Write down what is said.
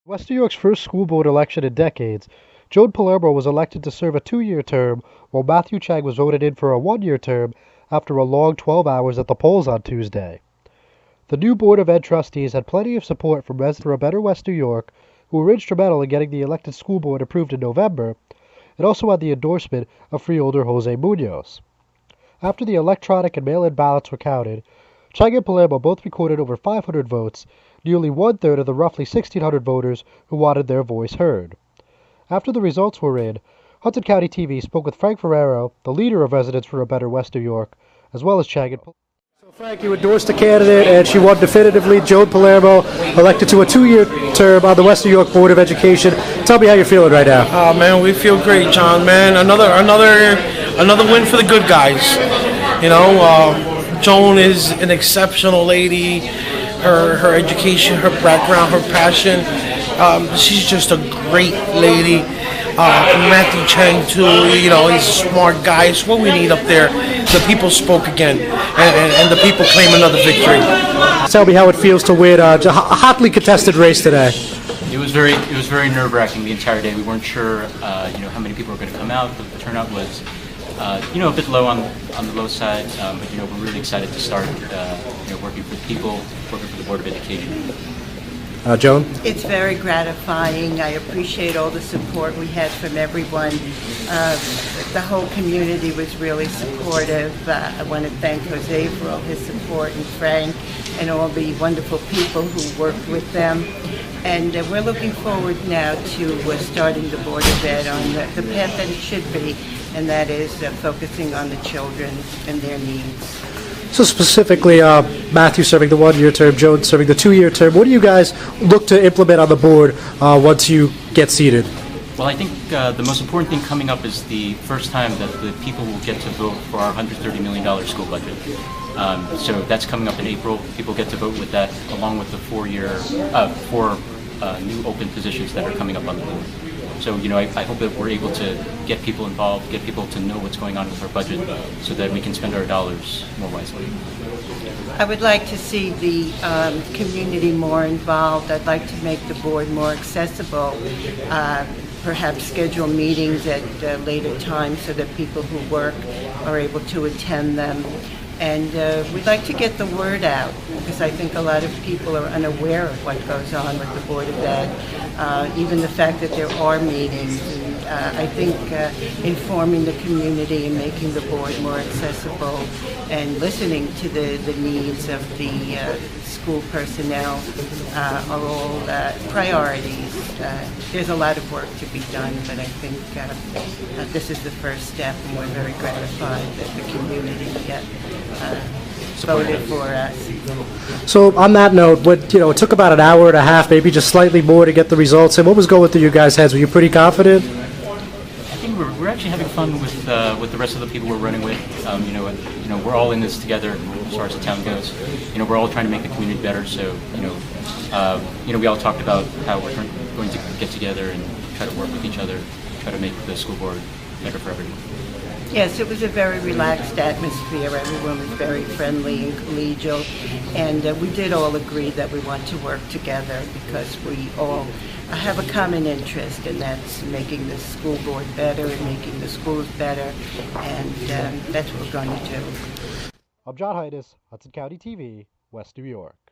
West New York's first school board election in decades, Joan Palermo was elected to serve a 2-year term, while Matthew Cheng was voted in for a 1-year term after a long 12 hours at the polls on Tuesday. The new Board of Ed trustees had plenty of support from residents for a better West New York, who were instrumental in getting the elected school board approved in November. It also had the endorsement of Freeholder Jose Munoz. After the electronic and mail-in ballots were counted, Cheng and Palermo both recorded over 500 votes, nearly one-third of the roughly 1,600 voters who wanted their voice heard. After the results were in, Hudson County TV spoke with Frank Ferrero, the leader of Residents for a Better West New York, as well as Cheng and Palermo. So Frank, you endorsed a candidate and she won definitively. Joan Palermo elected to a 2-year term on the West New York Board of Education. Tell me how you're feeling right now. Oh man, we feel great, John. Man, another win for the good guys. You know, Joan is an exceptional lady. Her education, her background, her passion. She's just a great lady. Matthew Cheng too. You know, he's a smart guy. It's what we need up there. The people spoke again, and the people claim another victory. Tell me how it feels to win a hotly contested race today. It was very nerve-wracking the entire day. We weren't sure, how many people were going to come out. The turnout was, a bit low on the low side. But we're really excited to start, working for the people, working for the Board of Education. Joan? It's very gratifying. I appreciate all the support we had from everyone. The whole community was really supportive. I want to thank Jose for all his support and Frank and all the wonderful people who worked with them. And we're looking forward now to starting the Board of Ed on the path that it should be, and that is focusing on the children and their needs. So specifically, Matthew serving the 1-year term, Joan serving the 2-year term. What do you guys look to implement on the board once you get seated? Well, I think the most important thing coming up is the first time that the people will get to vote for our $130 million school budget. So that's coming up in April. People get to vote with that, along with the 4 new open positions that are coming up on the board. So, I hope that we're able to get people involved, get people to know what's going on with our budget so that we can spend our dollars more wisely. I would like to see the community more involved. I'd like to make the board more accessible, perhaps schedule meetings at later times so that people who work are able to attend them. And we'd like to get the word out because I think a lot of people are unaware of what goes on with the Board of Ed, even the fact that there are meetings. And I think informing the community and making the board more accessible and listening to the needs of the school personnel are all priorities. There's a lot of work to be done, but I think this is the first step, and we're very gratified that the community voted for us. So on that note, it took about an hour and a half, maybe just slightly more to get the results. And what was going through your guys' heads? Were you pretty confident? I think we're actually having fun with the rest of the people we're running with. We're all in this together as far as the town goes. We're all trying to make the community better. So we all talked about how we're going to get together and try to work with each other, try to make the school board better for everyone. Yes, it was a very relaxed atmosphere. Everyone was very friendly and collegial, and we did all agree that we want to work together because we all have a common interest, and that's making the school board better and making the schools better, and that's what we're going to do. I'm John Hudson County TV, West New York.